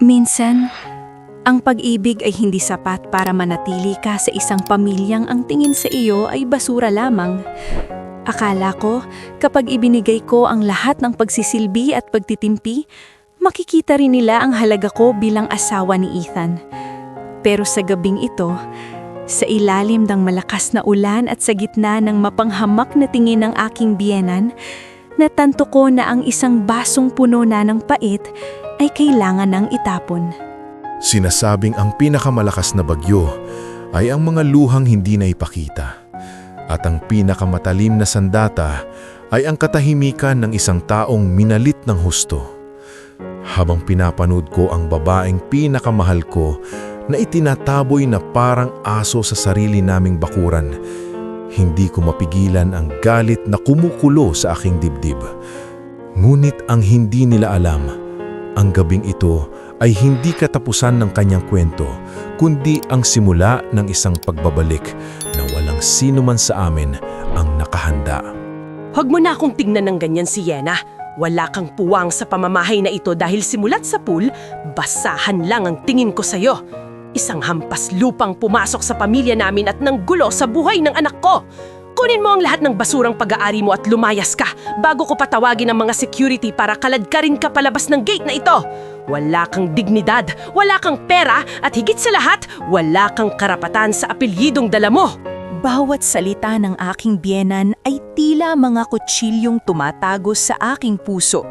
Minsan, ang pag-ibig ay hindi sapat para manatili ka sa isang pamilyang ang tingin sa iyo ay basura lamang. Akala ko, kapag ibinigay ko ang lahat ng pagsisilbi at pagtitimpi, makikita rin nila ang halaga ko bilang asawa ni Ethan. Pero sa gabing ito, sa ilalim ng malakas na ulan at sa gitna ng mapanghamak na tingin ng aking biyenan, natanto ko na ang isang basong puno na ng pait ay kailangan ng itapon. Sinasabing ang pinakamalakas na bagyo ay ang mga luhang hindi na ipakita. At ang pinakamatalim na sandata ay ang katahimikan ng isang taong minalit ng husto. Habang pinapanood ko ang babaeng pinakamahal ko na itinataboy na parang aso sa sarili naming bakuran, hindi ko mapigilan ang galit na kumukulo sa aking dibdib. Ngunit ang hindi nila alam, ang gabing ito ay hindi katapusan ng kanyang kwento, kundi ang simula ng isang pagbabalik na walang sino man sa amin ang nakahanda. Huwag mo na akong tingnan ng ganyan, Sienna. Wala kang puwang sa pamamahay na ito dahil simulat sa pool, basahan lang ang tingin ko sa'yo. Isang hampas lupang pumasok sa pamilya namin at nanggulo sa buhay ng anak ko. Kunin mo ang lahat ng basurang pag-aari mo at lumayas ka bago ko patawagin ang mga security para kaladkarin ka palabas ng gate na ito. Wala kang dignidad, wala kang pera at higit sa lahat, wala kang karapatan sa apelyidong dala mo. Bawat salita ng aking biyenan ay tila mga kutsilyong tumatagos sa aking puso.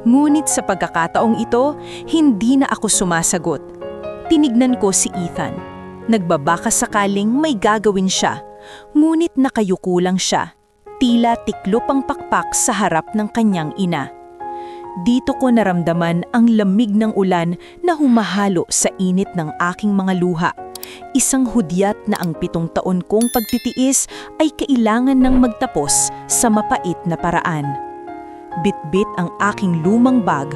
Ngunit sa pagkakataong ito, hindi na ako sumasagot. Tinignan ko si Ethan. Nagbabaka sakaling may gagawin siya. Ngunit nakayuko lang siya, tila tiklop ang pakpak sa harap ng kanyang ina. Dito ko naramdaman ang lamig ng ulan na humahalo sa init ng aking mga luha. Isang hudyat na ang 7 taon kong pagtitiis ay kailangan ng magtapos sa mapait na paraan. Bit-bit ang aking lumang bag,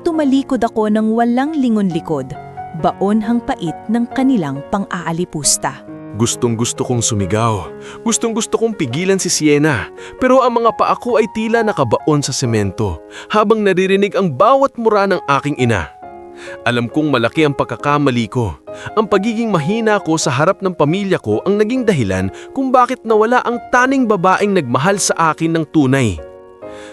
tumalikod ako ng walang lingon-likod, baonhang pait ng kanilang pang-aalipusta. Gustong-gusto kong sumigaw. Gustong-gusto kong pigilan si Sienna. Pero ang mga paa ko ay tila nakabaon sa semento habang naririnig ang bawat mura ng aking ina. Alam kong malaki ang pagkakamali ko. Ang pagiging mahina ko sa harap ng pamilya ko ang naging dahilan kung bakit nawala ang taning babaeng nagmahal sa akin ng tunay.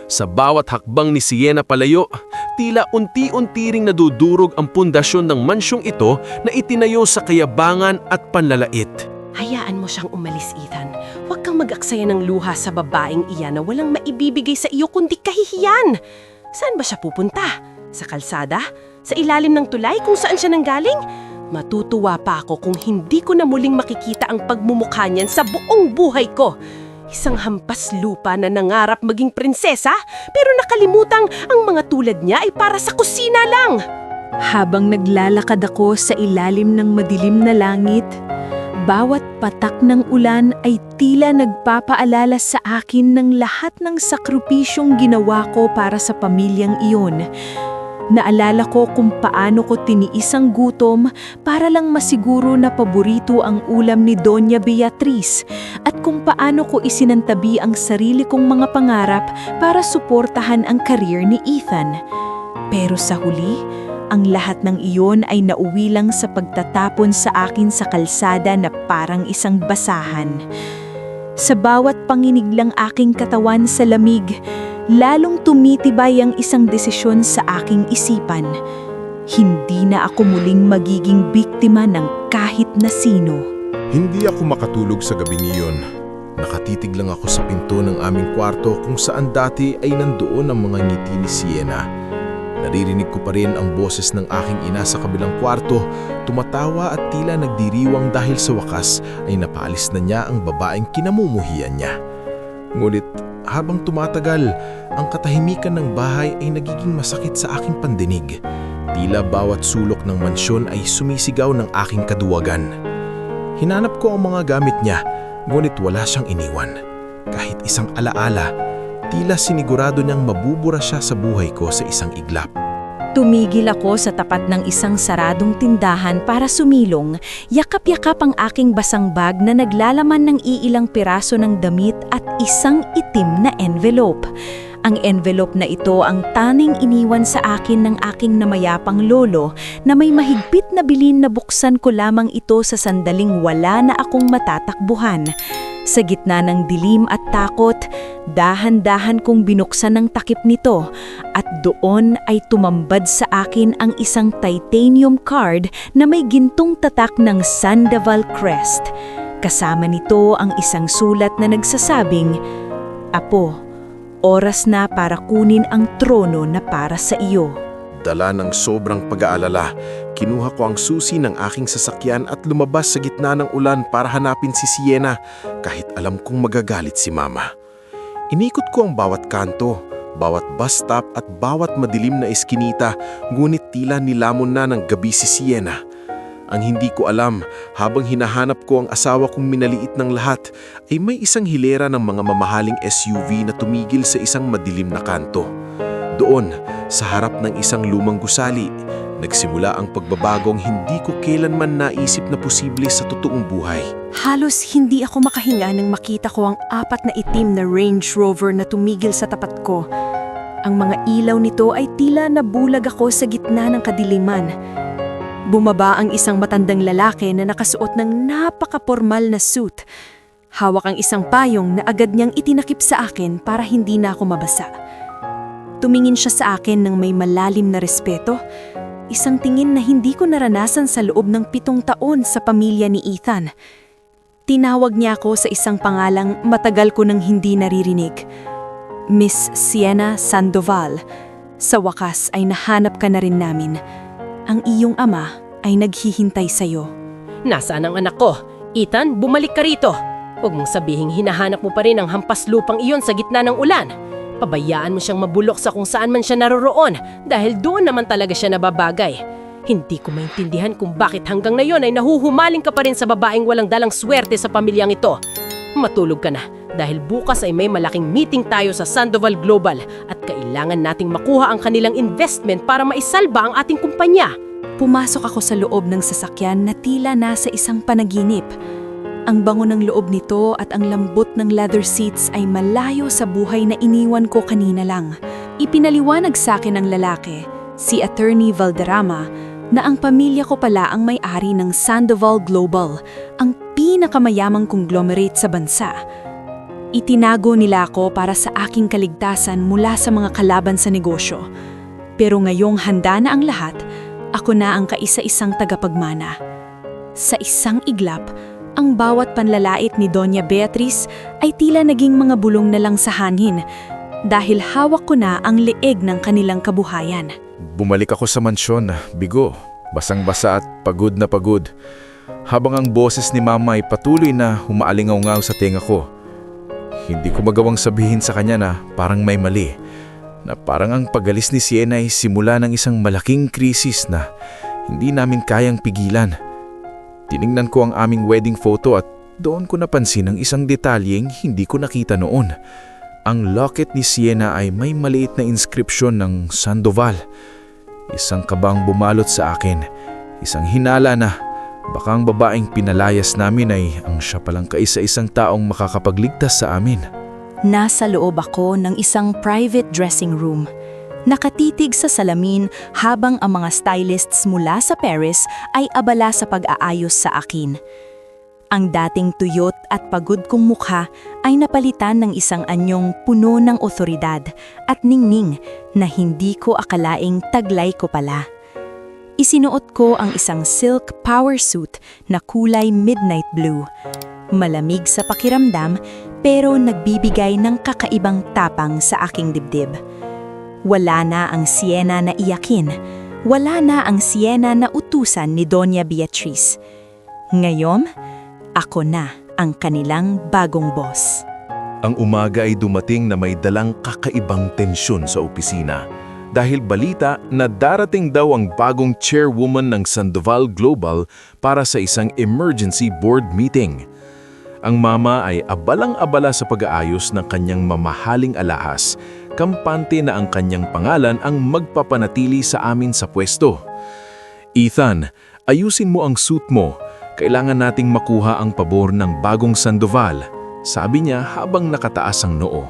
Sa bawat hakbang ni Sienna palayo, tila unti-unti ring nadudurog ang pundasyon ng mansyong ito na itinayo sa kayabangan at panlalait. Hayaan mo siyang umalis, Ethan. Huwag kang mag-aksaya ng luha sa babaeng iyan na walang maibibigay sa iyo kundi kahihiyan. Saan ba siya pupunta? Sa kalsada? Sa ilalim ng tulay kung saan siya nanggaling? Matutuwa pa ako kung hindi ko na muling makikita ang pagmumukha niyan sa buong buhay ko. Isang hampas lupa na nangarap maging prinsesa pero nakalimutang ang mga tulad niya ay para sa kusina lang. Habang naglalakad ako sa ilalim ng madilim na langit, bawat patak ng ulan ay tila nagpapaalala sa akin ng lahat ng sakripisyong ginawa ko para sa pamilyang iyon. Naalala ko kung paano ko tiniis ang gutom para lang masiguro na paborito ang ulam ni Doña Beatriz at kung paano ko isinantabi ang sarili kong mga pangarap para suportahan ang career ni Ethan. Pero sa huli, ang lahat ng iyon ay nauwi lang sa pagtatapon sa akin sa kalsada na parang isang basahan. Sa bawat panginig lang aking katawan sa lamig, lalong tumitibay ang isang desisyon sa aking isipan. Hindi na ako muling magiging biktima ng kahit na sino. Hindi ako makatulog sa gabing iyon. Nakatitig lang ako sa pinto ng aming kwarto kung saan dati ay nandoon ang mga ngiti ni Sienna. Naririnig ko pa rin ang boses ng aking ina sa kabilang kwarto, tumatawa at tila nagdiriwang dahil sa wakas ay napaalis na niya ang babaeng kinamumuhian niya. Ngunit habang tumatagal, ang katahimikan ng bahay ay nagiging masakit sa aking pandinig. Tila bawat sulok ng mansyon ay sumisigaw ng aking kaduwagan. Hinanap ko ang mga gamit niya, ngunit wala siyang iniwan. Kahit isang alaala, tila sinigurado niyang mabubura siya sa buhay ko sa isang iglap. Tumigil ako sa tapat ng isang saradong tindahan para sumilong, yakap-yakap ang aking basang bag na naglalaman ng iilang piraso ng damit at isang itim na envelope. Ang envelope na ito ang tanging iniwan sa akin ng aking namayapang lolo na may mahigpit na bilin na buksan ko lamang ito sa sandaling wala na akong matatakbuhan. Sa gitna ng dilim at takot, dahan-dahan kong binuksan ang takip nito at doon ay tumambad sa akin ang isang titanium card na may gintong tatak ng Sandoval Crest. Kasama nito ang isang sulat na nagsasabing, "Apo, oras na para kunin ang trono na para sa iyo." Dala ng sobrang pag-aalala, kinuha ko ang susi ng aking sasakyan at lumabas sa gitna ng ulan para hanapin si Sienna kahit alam kong magagalit si Mama. Inikot ko ang bawat kanto, bawat bus stop at bawat madilim na eskinita, ngunit tila nilamon na ng gabi si Sienna. Ang hindi ko alam, habang hinahanap ko ang asawa kong minaliit ng lahat, ay may isang hilera ng mga mamahaling SUV na tumigil sa isang madilim na kanto. Doon, sa harap ng isang lumang gusali, nagsimula ang pagbabagong hindi ko kailanman naisip na posible sa totoong buhay. Halos hindi ako makahinga nang makita ko ang 4 na itim na Range Rover na tumigil sa tapat ko. Ang mga ilaw nito ay tila nabulag ako sa gitna ng kadiliman. Bumaba ang isang matandang lalaki na nakasuot ng napaka-pormal na suit. Hawak ang isang payong na agad niyang itinakip sa akin para hindi na ako mabasa. Tumingin siya sa akin ng may malalim na respeto, isang tingin na hindi ko naranasan sa loob ng 7 taon sa pamilya ni Ethan. Tinawag niya ako sa isang pangalang matagal ko nang hindi naririnig. Miss Sienna Sandoval, sa wakas ay nahanap ka na rin namin. Ang iyong ama ay naghihintay sa'yo. Nasaan ang anak ko? Ethan, bumalik ka rito. Huwag mong sabihing hinahanap mo pa rin ang hampas lupang iyon sa gitna ng ulan. Pabayaan mo siyang mabulok sa kung saan man siya naroroon dahil doon naman talaga siya nababagay. Hindi ko maintindihan kung bakit hanggang ngayon ay nahuhumaling ka pa rin sa babaeng walang dalang swerte sa pamilyang ito. Matulog ka na dahil bukas ay may malaking meeting tayo sa Sandoval Global at kailangan nating makuha ang kanilang investment para maisalba ang ating kumpanya. Pumasok ako sa loob ng sasakyan na tila nasa isang panaginip. Ang bango ng loob nito at ang lambot ng leather seats ay malayo sa buhay na iniwan ko kanina lang. Ipinaliwanag sa akin ng lalaki, si Attorney Valderrama, na ang pamilya ko pala ang may-ari ng Sandoval Global, ang pinakamayamang conglomerate sa bansa. Itinago nila ako para sa aking kaligtasan mula sa mga kalaban sa negosyo. Pero ngayong handa na ang lahat, ako na ang kaisa-isang tagapagmana. Sa isang iglap, ang bawat panlalait ni Doña Beatriz ay tila naging mga bulong na lang sa hangin dahil hawak ko na ang leeg ng kanilang kabuhayan. Bumalik ako sa mansyon, bigo, basang-basa at pagod na pagod. Habang ang boses ni Mama ay patuloy na humaalingaw-ngaw sa tenga ko. Hindi ko magawang sabihin sa kanya na parang may mali. Na parang ang pagalis ni Sienna ay simula ng isang malaking krisis na hindi namin kayang pigilan. Tiningnan ko ang aming wedding photo at doon ko napansin ang isang detalyeng hindi ko nakita noon. Ang locket ni Sienna ay may maliit na inscription ng Sandoval. Isang kabang bumalot sa akin, isang hinala na baka ang babaeng pinalayas namin ay ang siya palang kaisa-isang taong makakapagligtas sa amin. Nasa loob ako ng isang private dressing room. Nakatitig sa salamin habang ang mga stylists mula sa Paris ay abala sa pag-aayos sa akin. Ang dating tuyot at pagod kong mukha ay napalitan ng isang anyong puno ng otoridad at ningning na hindi ko akalaing taglay ko pala. Isinuot ko ang isang silk power suit na kulay midnight blue. Malamig sa pakiramdam pero nagbibigay ng kakaibang tapang sa aking dibdib. Wala na ang Sienna na iyakin. Wala na ang Sienna na utusan ni Doña Beatriz. Ngayon, ako na ang kanilang bagong boss. Ang umaga ay dumating na may dalang kakaibang tensyon sa opisina dahil balita na darating daw ang bagong chairwoman ng Sandoval Global para sa isang emergency board meeting. Ang mama ay abalang-abala sa pag-aayos ng kanyang mamahaling alahas, kampante na ang kanyang pangalan ang magpapanatili sa amin sa pwesto. Ethan, ayusin mo ang suit mo. Kailangan nating makuha ang pabor ng bagong Sandoval, sabi niya habang nakataas ang noo.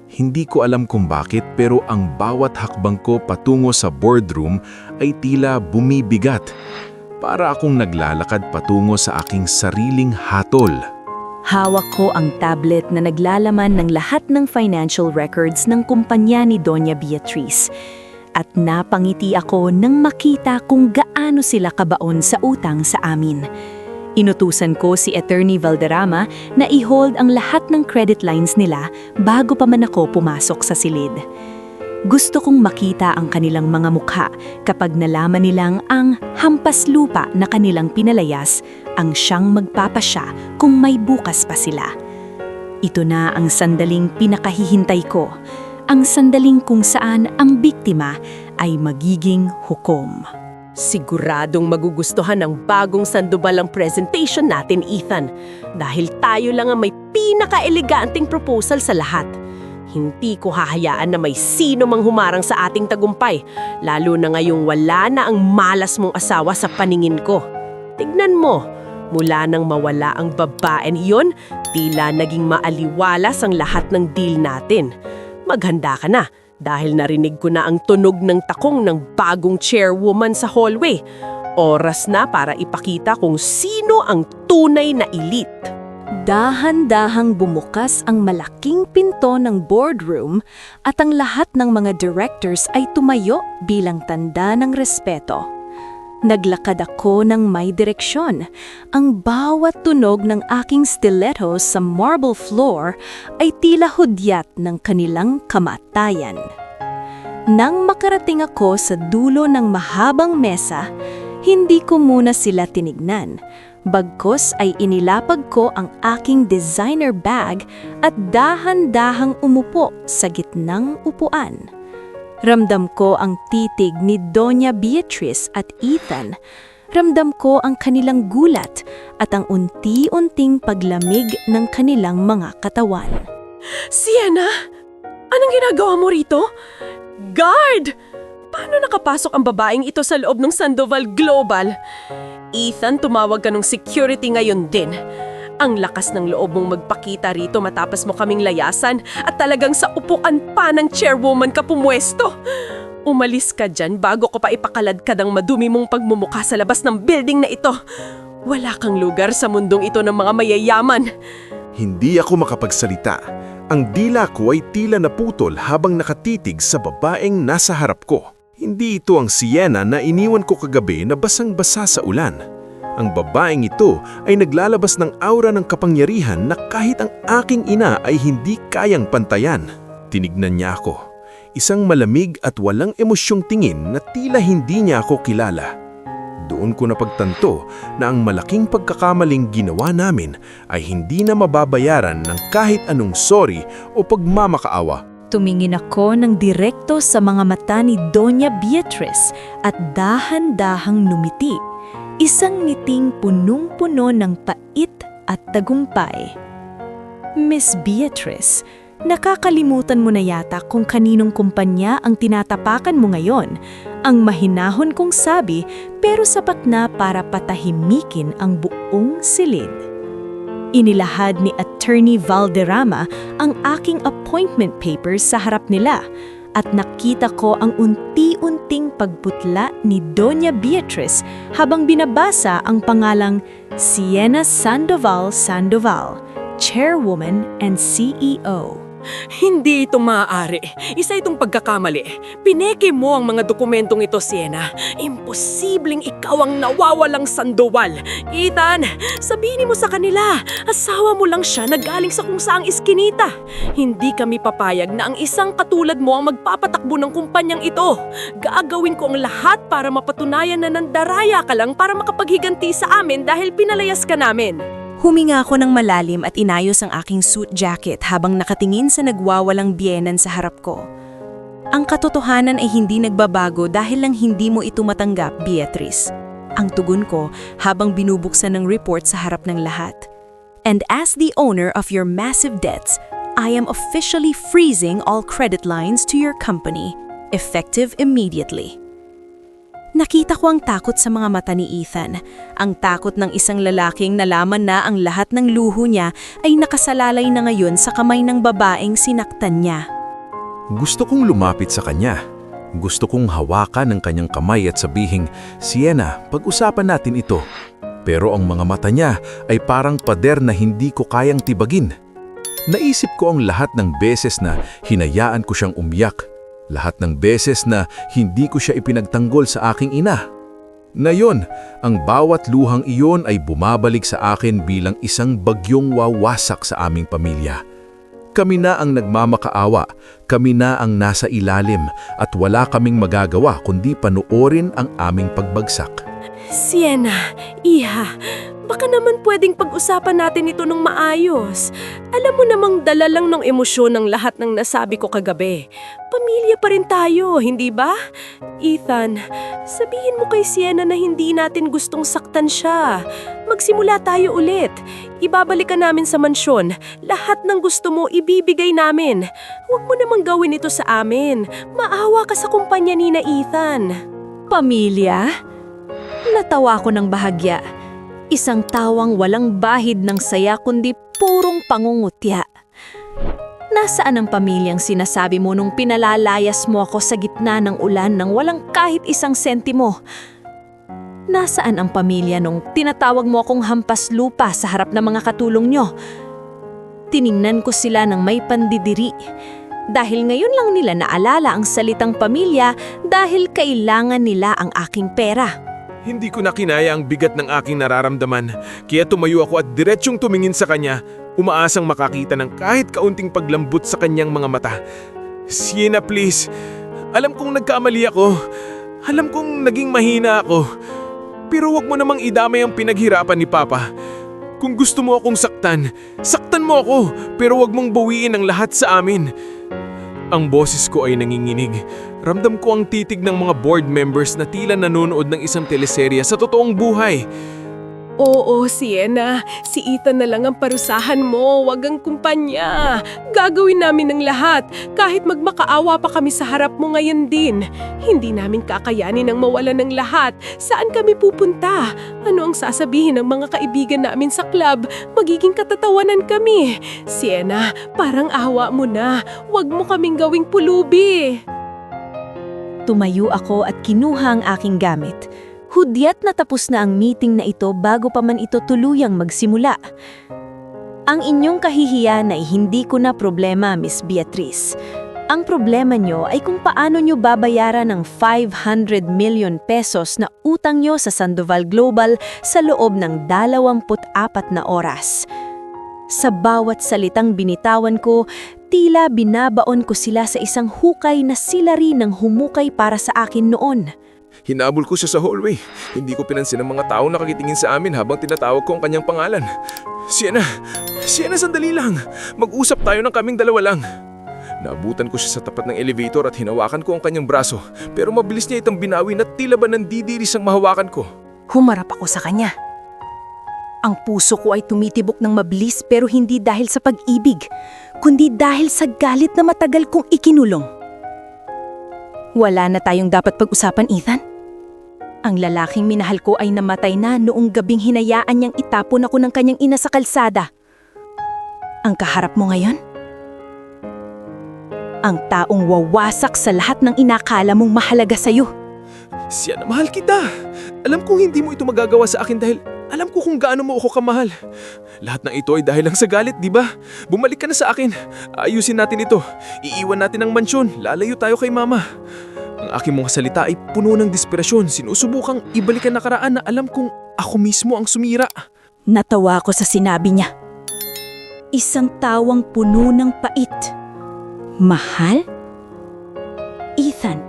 Hindi ko alam kung bakit pero ang bawat hakbang ko patungo sa boardroom ay tila bumibigat. Para akong naglalakad patungo sa aking sariling hatol. Hawak ko ang tablet na naglalaman ng lahat ng financial records ng kumpanya ni Doña Beatriz. At napangiti ako nang makita kung gaano sila kabaon sa utang sa amin. Inutusan ko si Attorney Valderrama na i-hold ang lahat ng credit lines nila bago pa man ako pumasok sa silid. Gusto kong makita ang kanilang mga mukha kapag nalaman nilang ang hampas lupa na kanilang pinalayas ang siyang magpapasya kung may bukas pa sila. Ito na ang sandaling pinakahihintay ko, ang sandaling kung saan ang biktima ay magiging hukom. Siguradong magugustuhan ng bagong Sandoval ang presentation natin, Ethan. Dahil tayo lang ang may pinaka-eleganteng proposal sa lahat. Hindi ko hahayaan na may sino mang humarang sa ating tagumpay, lalo na ngayong wala na ang malas mong asawa sa paningin ko. Tignan mo, mula nang mawala ang babaeng iyon, tila naging maaliwalas ang lahat ng deal natin. Maghanda ka na dahil narinig ko na ang tunog ng takong ng bagong chairwoman sa hallway. Oras na para ipakita kung sino ang tunay na elite. Dahan-dahang bumukas ang malaking pinto ng boardroom at ang lahat ng mga directors ay tumayo bilang tanda ng respeto. Naglakad ako ng may direksyon. Ang bawat tunog ng aking stilettos sa marble floor ay tila hudyat ng kanilang kamatayan. Nang makarating ako sa dulo ng mahabang mesa, hindi ko muna sila tinignan. Bagkus ay inilapag ko ang aking designer bag at dahan-dahang umupo sa gitnang upuan. Ramdam ko ang titig ni Doña Beatriz at Ethan. Ramdam ko ang kanilang gulat at ang unti-unting paglamig ng kanilang mga katawan. Sienna, anong ginagawa mo rito? Guard! Paano nakapasok ang babaeng ito sa loob ng Sandoval Global? Ethan, tumawag ka ng security ngayon din. Ang lakas ng loob mong magpakita rito matapos mo kaming layasan at talagang sa upuan pa ng chairwoman ka pumwesto. Umalis ka dyan bago ko pa ipakaladkad ang madumi mong pagmumukha sa labas ng building na ito. Wala kang lugar sa mundong ito ng mga mayayaman. Hindi ako makapagsalita. Ang dila ko ay tila naputol habang nakatitig sa babaeng nasa harap ko. Hindi ito ang Sienna na iniwan ko kagabi na basang-basa sa ulan. Ang babaeng ito ay naglalabas ng aura ng kapangyarihan na kahit ang aking ina ay hindi kayang pantayan. Tinignan niya ako. Isang malamig at walang emosyong tingin na tila hindi niya ako kilala. Doon ko napagtanto na ang malaking pagkakamaling ginawa namin ay hindi na mababayaran ng kahit anong sorry o pagmamakaawa. Tumingin ako ng direkto sa mga mata ni Doña Beatriz at dahan-dahang numiti. Isang ngiting punong-puno ng pait at tagumpay. Miss Beatriz, nakakalimutan mo na yata kung kaninong kumpanya ang tinatapakan mo ngayon. Ang mahinahon kong sabi pero sapat na para patahimikin ang buong silid. Inilahad ni Attorney Valderrama ang aking appointment papers sa harap nila at nakita ko ang unti-unting pagputla ni Doña Beatriz habang binabasa ang pangalang Sienna Sandoval Sandoval, Chairwoman and CEO. Hindi ito maaari. Isa itong pagkakamali. Pineke mo ang mga dokumentong ito, Sienna. Imposibleng ikaw ang nawawalang Sandoval. Ethan, sabihin mo sa kanila, asawa mo lang siya na galing sa kung saang iskinita. Hindi kami papayag na ang isang katulad mo ang magpapatakbo ng kumpanyang ito. Gagawin ko ang lahat para mapatunayan na nandaraya ka lang para makapaghiganti sa amin dahil pinalayas ka namin. Huminga ako ng malalim at inayos ang aking suit jacket habang nakatingin sa nagwawalang biyenan sa harap ko. Ang katotohanan ay hindi nagbabago dahil lang hindi mo ito matanggap, Beatriz. Ang tugon ko habang binubuksan ng report sa harap ng lahat. And as the owner of your massive debts, I am officially freezing all credit lines to your company, effective immediately. Nakita ko ang takot sa mga mata ni Ethan, ang takot ng isang lalaking nalaman na ang lahat ng luho niya ay nakasalalay na ngayon sa kamay ng babaeng sinaktan niya. Gusto kong lumapit sa kanya. Gusto kong hawakan ang kanyang kamay at sabihing, Sienna, pag-usapan natin ito. Pero ang mga mata niya ay parang pader na hindi ko kayang tibagin. Naisip ko ang lahat ng beses na hinayaan ko siyang umiyak. Lahat ng beses na hindi ko siya ipinagtanggol sa aking ina. Ngayon, ang bawat luhang iyon ay bumabalik sa akin bilang isang bagyong wawasak sa aming pamilya. Kami na ang nagmamakaawa, kami na ang nasa ilalim at wala kaming magagawa kundi panoorin ang aming pagbagsak. Sienna, Iha, baka naman pwedeng pag-usapan natin ito ng maayos. Alam mo namang dala lang ng emosyon ng lahat ng nasabi ko kagabi. Pamilya pa rin tayo, hindi ba? Ethan, sabihin mo kay Sienna na hindi natin gustong saktan siya. Magsimula tayo ulit. Ibabalikan namin sa mansyon. Lahat ng gusto mo ibibigay namin. Huwag mo namang gawin ito sa amin. Maawa ka sa kumpanya ni na Ethan. Pamilya? Natawa ko ng bahagya. Isang tawang walang bahid ng saya kundi purong pangungutya. Nasaan ang pamilyang sinasabi mo nung pinalalayas mo ako sa gitna ng ulan nang walang kahit isang sentimo? Nasaan ang pamilya nung tinatawag mo akong hampas lupa sa harap ng mga katulong nyo? Tiningnan ko sila ng may pandidiri. Dahil ngayon lang nila naalala ang salitang pamilya dahil kailangan nila ang aking pera. Hindi ko na kinaya ang bigat ng aking nararamdaman, kaya tumayo ako at diretsyong tumingin sa kanya, umaasang makakita ng kahit kaunting paglambot sa kanyang mga mata. Sienna, please. Alam kong nagkamali ako. Alam kong naging mahina ako. Pero wag mo namang idamay ang pinaghirapan ni Papa. Kung gusto mo akong saktan, saktan mo ako, pero wag mong bawiin ang lahat sa amin. Ang boses ko ay nanginginig. Ramdam ko ang titig ng mga board members na tila nanonood ng isang teleserye sa totoong buhay. Oo, Sienna. Si Ethan na lang ang parusahan mo, wag ang kumpanya. Gagawin namin ng lahat, kahit magmakaawa pa kami sa harap mo ngayon din. Hindi namin kakayanin ang mawala ng lahat. Saan kami pupunta? Ano ang sasabihin ng mga kaibigan namin sa club? Magiging katatawanan kami. Sienna, parang awa mo na. Wag mo kaming gawing pulubi. Tumayo ako at kinuha ang aking gamit. Hudyat na tapos na ang meeting na ito bago pa man ito tuluyang magsimula. Ang inyong kahihiyan ay hindi ko na problema, Miss Beatrice. Ang problema nyo ay kung paano nyo babayaran ng 500 million pesos na utang nyo sa Sandoval Global sa loob ng 24 na oras. Sa bawat salitang binitawan ko, tila binabaon ko sila sa isang hukay na sila rin ang humukay para sa akin noon. Hinabol ko siya sa hallway. Hindi ko pinansin ang mga tao nakakitingin sa amin habang tinatawag ko ang kanyang pangalan. Sienna, sandali lang. Mag-usap tayo ng kaming dalawa lang. Naabutan ko siya sa tapat ng elevator at hinawakan ko ang kanyang braso. Pero mabilis niya itong binawi na tila ba nandidiris ang mahawakan ko. Humarap ako sa kanya. Ang puso ko ay tumitibok ng mabilis pero hindi dahil sa pag-ibig, kundi dahil sa galit na matagal kong ikinulong. Wala na tayong dapat pag-usapan, Ethan? Ang lalaking minahal ko ay namatay na noong gabing hinayaan niyang itapon ako ng kanyang ina sa kalsada. Ang kaharap mo ngayon? Ang taong wawasak sa lahat ng inakala mong mahalaga sa'yo. Sienna, mahal kita. Alam kong hindi mo ito magagawa sa akin dahil alam ko kung gaano mo ako kamahal. Lahat ng ito ay dahil lang sa galit, di ba? Bumalik ka na sa akin. Ayusin natin ito. Iiwan natin ang mansyon. Lalayo tayo kay Mama. Ang aking mga salita ay puno ng desperasyon. Sinusubukang ibalik ang nakaraan na alam kong ako mismo ang sumira. Natawa ko sa sinabi niya. Isang tawang puno ng pait. Mahal? Ethan,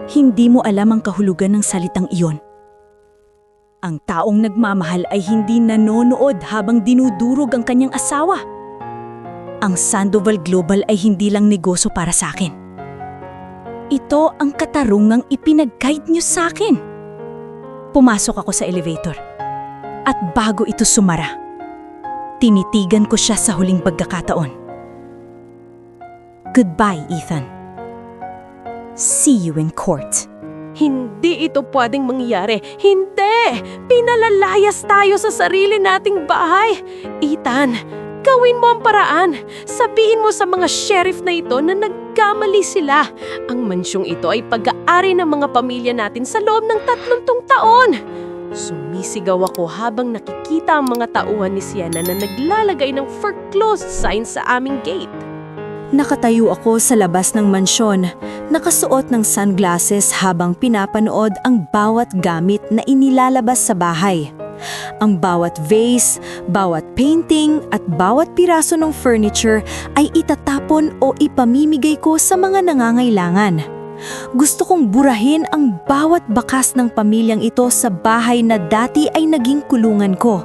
hindi mo alam ang kahulugan ng salitang iyon. Ang taong nagmamahal ay hindi nanonood habang dinudurog ang kanyang asawa. Ang Sandoval Global ay hindi lang negosyo para sa akin. Ito ang katarungang ipinag-guide niyo sa akin. Pumasok ako sa elevator. At bago ito sumara, tinitigan ko siya sa huling pagkakataon. Goodbye, Ethan. See you in court. Hindi ito pwedeng mangyari. Hindi! Pinalalayas tayo sa sarili nating bahay. Ethan, Gawin mo ang paraan. Sabihin mo sa mga sheriff na ito na nagkamali sila. Ang mansyong ito ay pag-aari ng mga pamilya natin sa loob ng 30 taon. Sumisigaw ako habang nakikita ang mga tauhan ni Sienna na naglalagay ng foreclosed sign sa aming gate. Nakatayo ako sa labas ng mansyon, nakasuot ng sunglasses habang pinapanood ang bawat gamit na inilalabas sa bahay. Ang bawat vase, bawat painting at bawat piraso ng furniture ay itatapon o ipamimigay ko sa mga nangangailangan. Gusto kong burahin ang bawat bakas ng pamilyang ito sa bahay na dati ay naging kulungan ko.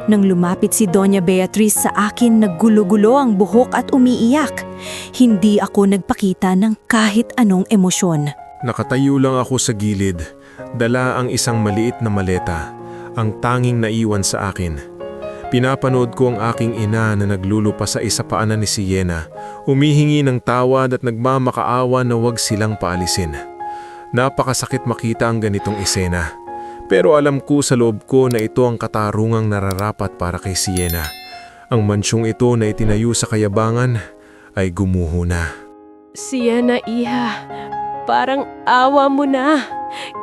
Nang lumapit si Doña Beatriz sa akin, naggulo-gulo ang buhok at umiiyak. Hindi ako nagpakita ng kahit anong emosyon. Nakatayo lang ako sa gilid, dala ang isang maliit na maleta, ang tanging naiwan sa akin. Pinapanood ko ang aking ina na naglulupa sa isa paanan ni Sienna, humihingi ng tawad at nagmamakaawa na huwag silang paalisin. Napakasakit makita ang ganitong eksena. Pero alam ko sa loob ko na ito ang katarungang nararapat para kay Sienna. Ang mansyong ito na itinayo sa kayabangan ay gumuho na. Sienna, iha, parang awa mo na.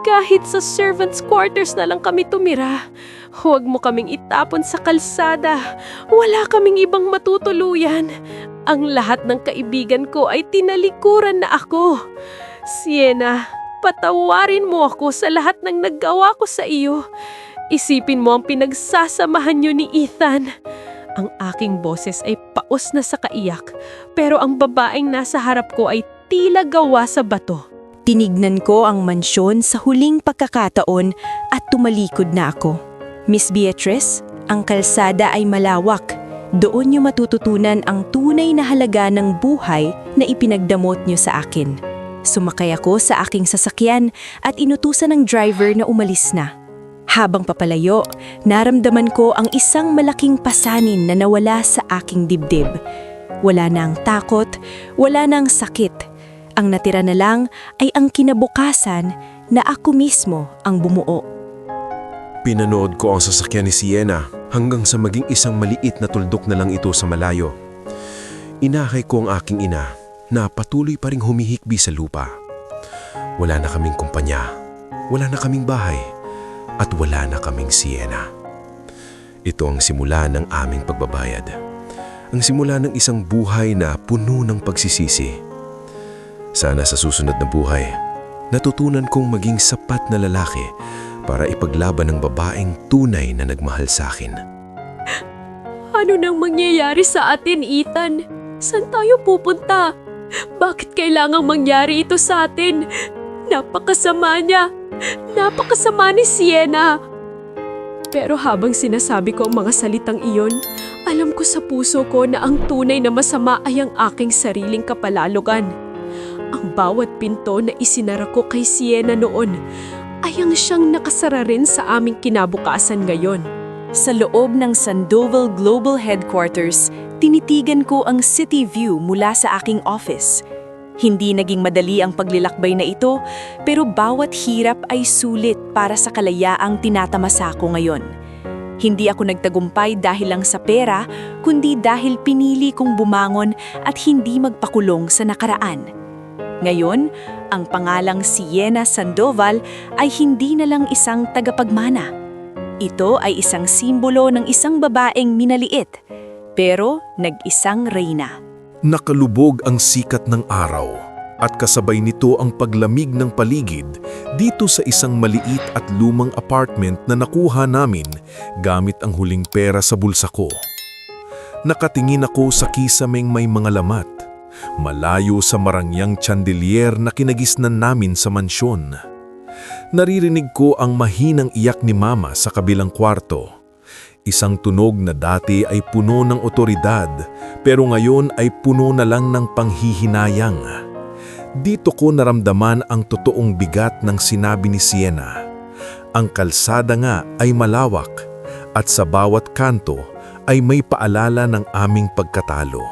Kahit sa servants' quarters na lang kami tumira. Huwag mo kaming itapon sa kalsada. Wala kaming ibang matutuluyan. Ang lahat ng kaibigan ko ay tinalikuran na ako. Sienna, patawarin mo ako sa lahat ng naggawa ko sa iyo. Isipin mo ang pinagsasamahan niyo ni Ethan. Ang aking boses ay paos na sa kaiyak, pero ang babaeng nasa harap ko ay tila gawa sa bato. Tinignan ko ang mansyon sa huling pagkakataon at tumalikod na ako. Miss Beatrice, ang kalsada ay malawak. Doon niyo matututunan ang tunay na halaga ng buhay na ipinagdamot niyo sa akin. Sumakay ako sa aking sasakyan at inutusan ng driver na umalis na. Habang papalayo, naramdaman ko ang isang malaking pasanin na nawala sa aking dibdib. Wala na ang takot, wala na ang sakit. Ang natira na lang ay ang kinabukasan na ako mismo ang bumuo. Pinanood ko ang sasakyan ni Sienna hanggang sa maging isang maliit na tuldok na lang ito sa malayo. Inakay ko ang aking ina na patuloy pa ring humihikbi sa lupa. Wala na kaming kumpanya, wala na kaming bahay, at wala na kaming Sienna. Ito ang simula ng aming pagbabayad. Ang simula ng isang buhay na puno ng pagsisisi. Sana sa susunod na buhay, natutunan kong maging sapat na lalaki para ipaglaban ng babaeng tunay na nagmahal sa akin. Ano nang mangyayari sa atin, Ethan? Saan tayo pupunta? Bakit kailangang mangyari ito sa atin? Napakasama niya. Napakasama ni Sienna. Pero habang sinasabi ko ang mga salitang iyon, alam ko sa puso ko na ang tunay na masama ay ang aking sariling kapalalugan. Ang bawat pinto na isinara ko kay Sienna noon ay ang siyang nakasara rin sa aming kinabukasan ngayon. Sa loob ng Sandoval Global Headquarters, tinitigan ko ang city view mula sa aking office. Hindi naging madali ang paglilakbay na ito, pero bawat hirap ay sulit para sa kalayaang tinatamasa ko ngayon. Hindi ako nagtagumpay dahil lang sa pera, kundi dahil pinili kong bumangon at hindi magpakulong sa nakaraan. Ngayon, ang pangalang Sienna Sandoval ay hindi na lang isang tagapagmana. Ito ay isang simbolo ng isang babaeng minaliit, pero nag-isang reyna. Nakalubog ang sikat ng araw at kasabay nito ang paglamig ng paligid dito sa isang maliit at lumang apartment na nakuha namin gamit ang huling pera sa bulsa ko. Nakatingin ako sa kisameng may mga lamat, malayo sa marangyang chandelier na kinagisnan namin sa mansyon. Naririnig ko ang mahinang iyak ni Mama sa kabilang kwarto. Isang tunog na dati ay puno ng otoridad, pero ngayon ay puno na lang ng panghihinayang. Dito ko naramdaman ang totoong bigat ng sinabi ni Sienna. Ang kalsada nga ay malawak, at sa bawat kanto ay may paalala ng aming pagkatalo.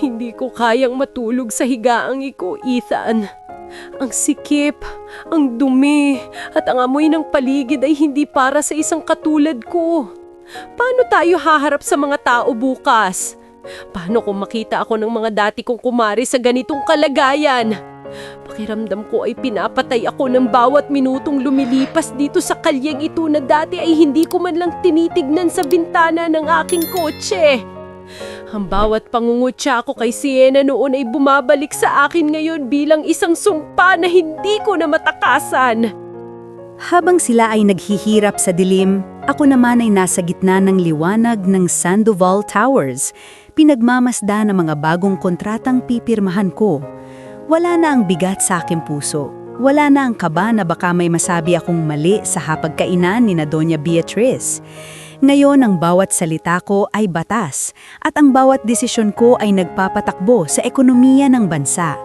Hindi ko kayang matulog sa higaang iko, Ethan. Ang sikip, ang dumi, at ang amoy ng paligid ay hindi para sa isang katulad ko. Paano tayo haharap sa mga tao bukas? Paano kung makita ako ng mga dati kong kumari sa ganitong kalagayan? Pakiramdam ko ay pinapatay ako ng bawat minutong lumilipas dito sa kalyeng ito na dati ay hindi ko man lang tinitignan sa bintana ng aking kotse. Ang bawat pangungutya ko kay Sienna noon ay bumabalik sa akin ngayon bilang isang sumpa na hindi ko na matakasan. Habang sila ay naghihirap sa dilim, ako naman ay nasa gitna ng liwanag ng Sandoval Towers, pinagmamasda ng mga bagong kontratang pipirmahan ko. Wala na ang bigat sa aking puso. Wala na ang kaba na baka may masabi akong mali sa hapagkainan ni na Doña Beatriz. Ngayon ang bawat salita ko ay batas at ang bawat desisyon ko ay nagpapatakbo sa ekonomiya ng bansa.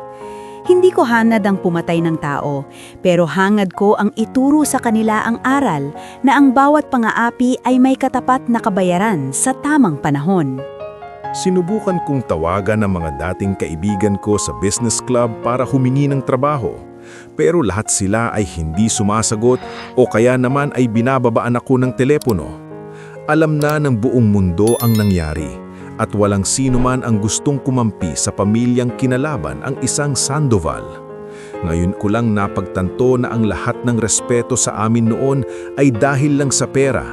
Hindi ko hangad ang pumatay ng tao, pero hangad ko ang ituro sa kanila ang aral na ang bawat pang-aapi ay may katapat na kabayaran sa tamang panahon. Sinubukan kong tawagan ang mga dating kaibigan ko sa business club para humingi ng trabaho. Pero lahat sila ay hindi sumasagot o kaya naman ay binababaan ako ng telepono. Alam na ng buong mundo ang nangyari at walang sino man ang gustong kumampi sa pamilyang kinalaban ang isang Sandoval. Ngayon ko lang napagtanto na ang lahat ng respeto sa amin noon ay dahil lang sa pera,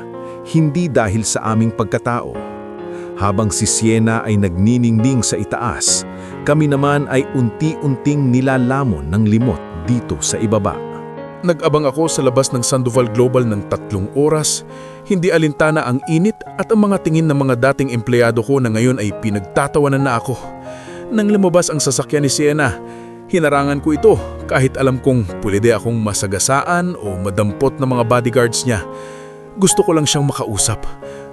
hindi dahil sa aming pagkatao. Habang si Sienna ay nagniningning sa itaas, kami naman ay unti-unting nilalamon ng limot dito sa ibaba. Nag-abang ako sa labas ng Sandoval Global ng 3 oras, hindi alintana ang init at ang mga tingin ng mga dating empleyado ko na ngayon ay pinagtatawanan na ako. Nang lumabas ang sasakyan ni Sienna, hinarangan ko ito kahit alam kong pwede akong masagasaan o madampot ng mga bodyguards niya. Gusto ko lang siyang makausap.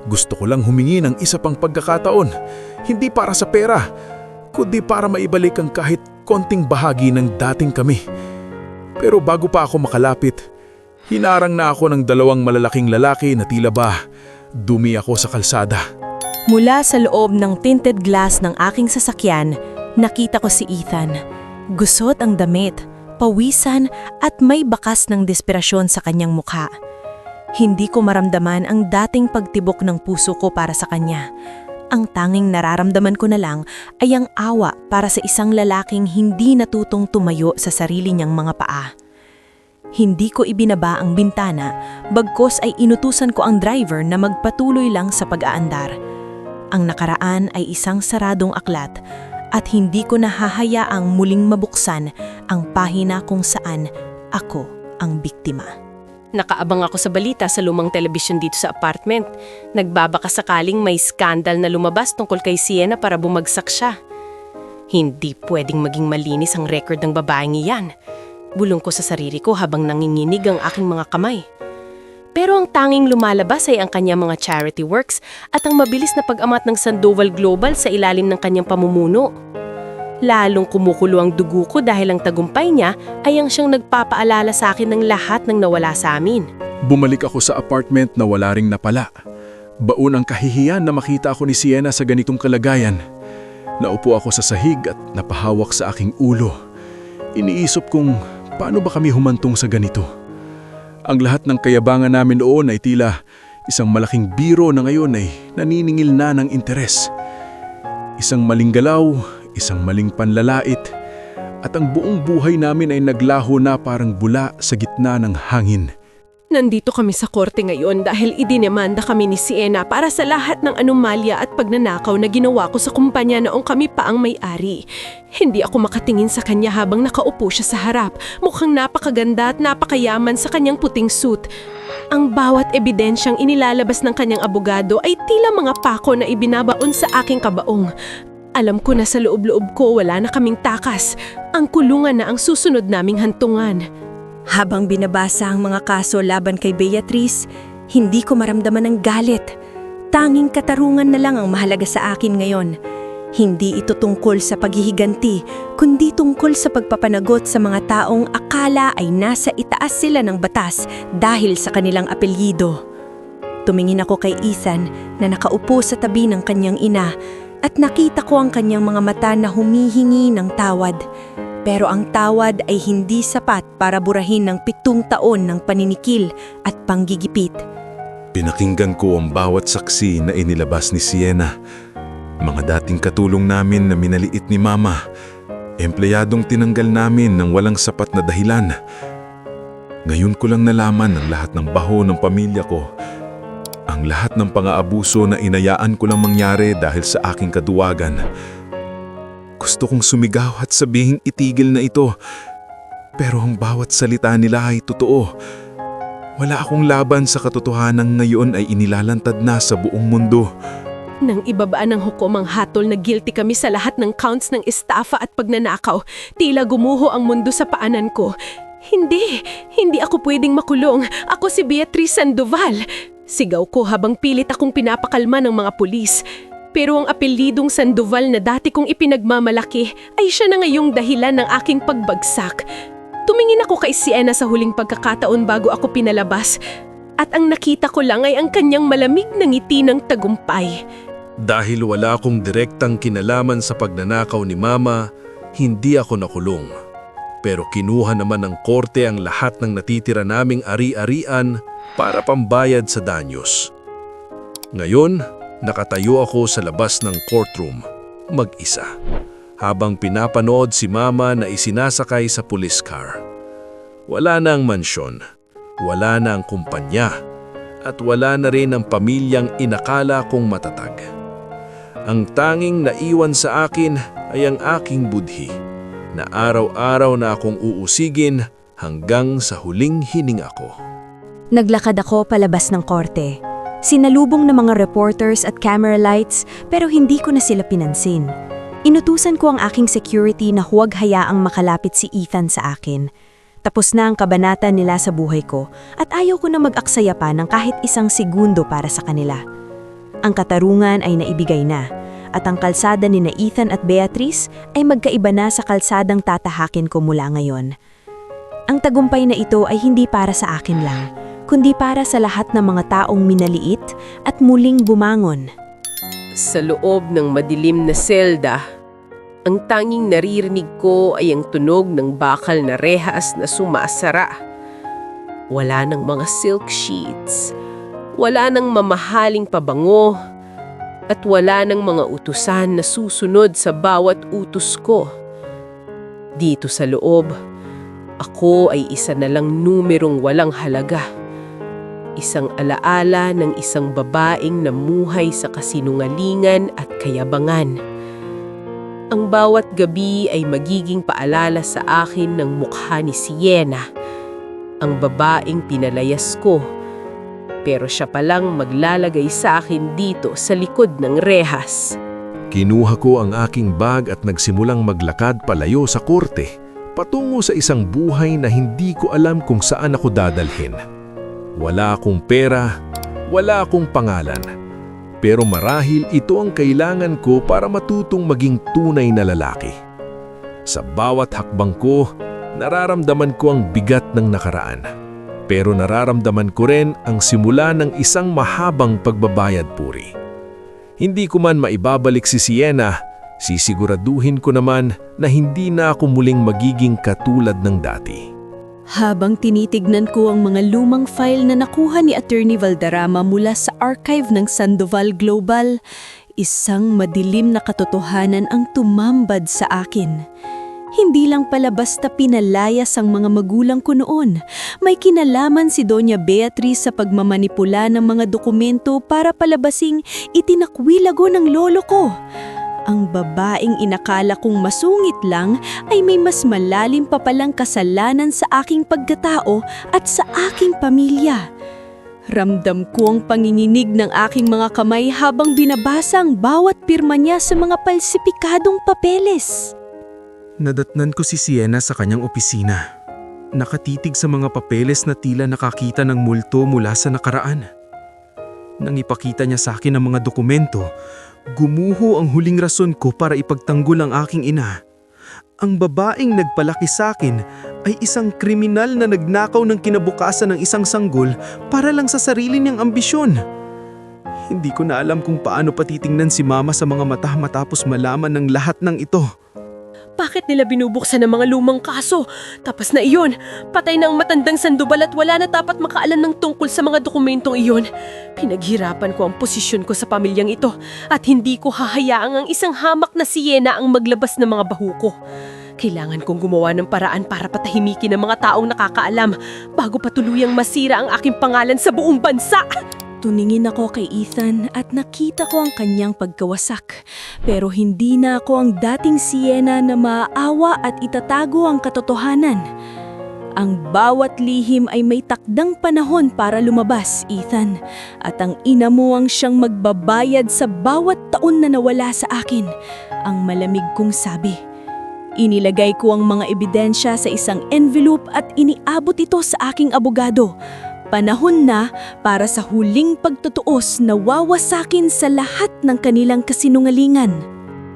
Gusto ko lang humingi ng isa pang pagkakataon, hindi para sa pera, kundi para maibalik ang kahit konting bahagi ng dating kami. Pero bago pa ako makalapit, hinarang na ako ng 2 malalaking lalaki na tila ba dumi ako sa kalsada. Mula sa loob ng tinted glass ng aking sasakyan, nakita ko si Ethan. Gusot ang damit, pawisan at may bakas ng desperasyon sa kanyang mukha. Hindi ko maramdaman ang dating pagtibok ng puso ko para sa kanya. Ang tanging nararamdaman ko na lang ay ang awa para sa isang lalaking hindi natutong tumayo sa sarili niyang mga paa. Hindi ko ibinaba ang bintana, bagkos ay inutusan ko ang driver na magpatuloy lang sa pag-aandar. Ang nakaraan ay isang saradong aklat at hindi ko nahahayaang muling mabuksan ang pahina kung saan ako ang biktima. Nakaabang ako sa balita sa lumang telebisyon dito sa apartment. Nagbabaka sakaling may skandal na lumabas tungkol kay Sienna para bumagsak siya. Hindi pwedeng maging malinis ang record ng babaeng iyan. Bulong ko sa sarili ko habang nanginginig ang aking mga kamay. Pero ang tanging lumalabas ay ang kanyang mga charity works at ang mabilis na pag-amat ng Sandoval Global sa ilalim ng kanyang pamumuno. Lalong kumukulo ang dugo ko dahil ang tagumpay niya ay ang siyang nagpapaalala sa akin ng lahat ng nawala sa amin. Bumalik ako sa apartment na wala ring napala. Baon ang kahihiyan na makita ako ni Sienna sa ganitong kalagayan. Naupo ako sa sahig at napahawak sa aking ulo. Iniisip kong paano ba kami humantong sa ganito. Ang lahat ng kayabangan namin noon ay tila isang malaking biro na ngayon ay naniningil na ng interes. Isang maling galaw, isang maling panlalait, at ang buong buhay namin ay naglaho na parang bula sa gitna ng hangin. Nandito kami sa korte ngayon dahil idinemanda kami ni Sienna para sa lahat ng anomalya at pagnanakaw na ginawa ko sa kumpanya noong kami pa ang may-ari. Hindi ako makatingin sa kanya habang nakaupo siya sa harap. Mukhang napakaganda at napakayaman sa kanyang puting suit. Ang bawat ebidensyang inilalabas ng kanyang abogado ay tila mga pako na ibinabaon sa aking kabaong. Alam ko na sa loob-loob ko wala na kaming takas. Ang kulungan na ang susunod naming hantungan. Habang binabasa ang mga kaso laban kay Beatriz, hindi ko maramdaman ng galit. Tanging katarungan na lang ang mahalaga sa akin ngayon. Hindi ito tungkol sa paghihiganti, kundi tungkol sa pagpapanagot sa mga taong akala ay nasa itaas sila ng batas dahil sa kanilang apelyido. Tumingin ako kay Ethan na nakaupo sa tabi ng kanyang ina at nakita ko ang kanyang mga mata na humihingi ng tawad. Pero ang tawad ay hindi sapat para burahin ng 7 taon ng paninikil at panggigipit. Pinakinggan ko ang bawat saksi na inilabas ni Sienna. Mga dating katulong namin na minaliit ni Mama. Empleyadong tinanggal namin ng walang sapat na dahilan. Ngayon ko lang nalaman ang lahat ng baho ng pamilya ko. Ang lahat ng pang-aabuso na inayaan ko lang mangyari dahil sa aking kaduwagan. Gusto kong sumigaw at sabihing itigil na ito. Pero ang bawat salita nila ay totoo. Wala akong laban sa katotohanan ngayon ay inilalantad na sa buong mundo. Nang ibabaan ng hukom ang hatol na guilty kami sa lahat ng counts ng estafa at pagnanakaw, tila gumuho ang mundo sa paanan ko. Hindi ako pwedeng makulong. Ako si Beatrice Sandoval. Sigaw ko habang pilit akong pinapakalma ng mga pulis. Pero ang apelidong Sandoval na dati kong ipinagmamalaki ay siya na ngayong dahilan ng aking pagbagsak. Tumingin ako kay Sienna sa huling pagkakataon bago ako pinalabas. At ang nakita ko lang ay ang kanyang malamig na ngiti ng tagumpay. Dahil wala akong direktang kinalaman sa pagnanakaw ni Mama, hindi ako nakulong. Pero kinuha naman ng korte ang lahat ng natitira naming ari-arian para pambayad sa danyos. Ngayon, nakatayo ako sa labas ng courtroom, mag-isa. Habang pinapanood si Mama na isinasakay sa police car. Wala na ang mansyon, wala na ang kumpanya, at wala na rin ang pamilyang inakala kong matatag. Ang tanging naiwan sa akin ay ang aking budhi, na araw-araw na akong uusigin hanggang sa huling hininga ko. Naglakad ako palabas ng korte. Sinalubong ng mga reporters at camera lights pero hindi ko na sila pinansin. Inutusan ko ang aking security na huwag hayaang makalapit si Ethan sa akin. Tapos na ang kabanata nila sa buhay ko at ayaw ko na mag-aksaya pa ng kahit isang segundo para sa kanila. Ang katarungan ay naibigay na at ang kalsada ni na Ethan at Beatrice ay magkaiba na sa kalsadang tatahakin ko mula ngayon. Ang tagumpay na ito ay hindi para sa akin lang, kundi para sa lahat ng mga taong minaliit at muling bumangon. Sa loob ng madilim na selda, ang tanging naririnig ko ay ang tunog ng bakal na rehas na sumasara. Wala ng mga silk sheets, wala ng mamahaling pabango, at wala ng mga utusan na susunod sa bawat utos ko. Dito sa loob, ako ay isa na lang numerong walang halaga. Isang alaala ng isang babaeng namuhay sa kasinungalingan at kayabangan. Ang bawat gabi ay magiging paalala sa akin ng mukha ni Sienna, ang babaeng pinalayas ko. Pero siya palang maglalagay sa akin dito sa likod ng rehas. Kinuha ko ang aking bag at nagsimulang maglakad palayo sa korte, patungo sa isang buhay na hindi ko alam kung saan ako dadalhin. Wala akong pera, wala akong pangalan. Pero marahil ito ang kailangan ko para matutong maging tunay na lalaki. Sa bawat hakbang ko, nararamdaman ko ang bigat ng nakaraan. Pero nararamdaman ko rin ang simula ng isang mahabang pagbabayad puri. Hindi ko man maibabalik si Sienna, sisiguraduhin ko naman na hindi na ako muling magiging katulad ng dati. Habang tinitignan ko ang mga lumang file na nakuha ni Attorney Valderrama mula sa archive ng Sandoval Global, isang madilim na katotohanan ang tumambad sa akin. Hindi lang pala basta pinalayas ang mga magulang ko noon. May kinalaman si Doña Beatrice sa pagmamanipula ng mga dokumento para palabasing itinakwilago ng lolo ko. Ang babaeng inakala kong masungit lang ay may mas malalim pa palang kasalanan sa aking pagkatao at sa aking pamilya. Ramdam ko ang panginginig ng aking mga kamay habang binabasa ang bawat pirma niya sa mga palsipikadong papeles. Nadatnan ko si Sienna sa kanyang opisina. Nakatitig sa mga papeles na tila nakakita ng multo mula sa nakaraan. Nang ipakita niya sa akin ang mga dokumento, gumuho ang huling rason ko para ipagtanggol ang aking ina. Ang babaeng nagpalaki sa akin ay isang kriminal na nagnakaw ng kinabukasan ng isang sanggol para lang sa sarili niyang ambisyon. Hindi ko na alam kung paano patitingnan si Mama sa mga mata matapos malaman ng lahat ng ito. Bakit nila binubuksan ang mga lumang kaso? Tapos na iyon, patay na ang matandang Sandoval at wala na dapat makaalam ng tungkol sa mga dokumentong iyon. Pinaghirapan ko ang posisyon ko sa pamilyang ito at hindi ko hahayaang ang isang hamak na Siena ang maglabas ng mga bahu ko. Kailangan kong gumawa ng paraan para patahimikin ang mga taong nakakaalam bago pa tuluyang masira ang aking pangalan sa buong bansa. Tuningin ako kay Ethan at nakita ko ang kanyang pagkawasak. Pero hindi na ako ang dating Siena na maaawa at itatago ang katotohanan. Ang bawat lihim ay may takdang panahon para lumabas, Ethan. At ang ina mo ang siyang magbabayad sa bawat taon na nawala sa akin. Ang malamig kong sabi. Inilagay ko ang mga ebidensya sa isang envelope at iniabot ito sa aking abogado. Panahon na para sa huling pagtutuos na wawasakin sa lahat ng kanilang kasinungalingan.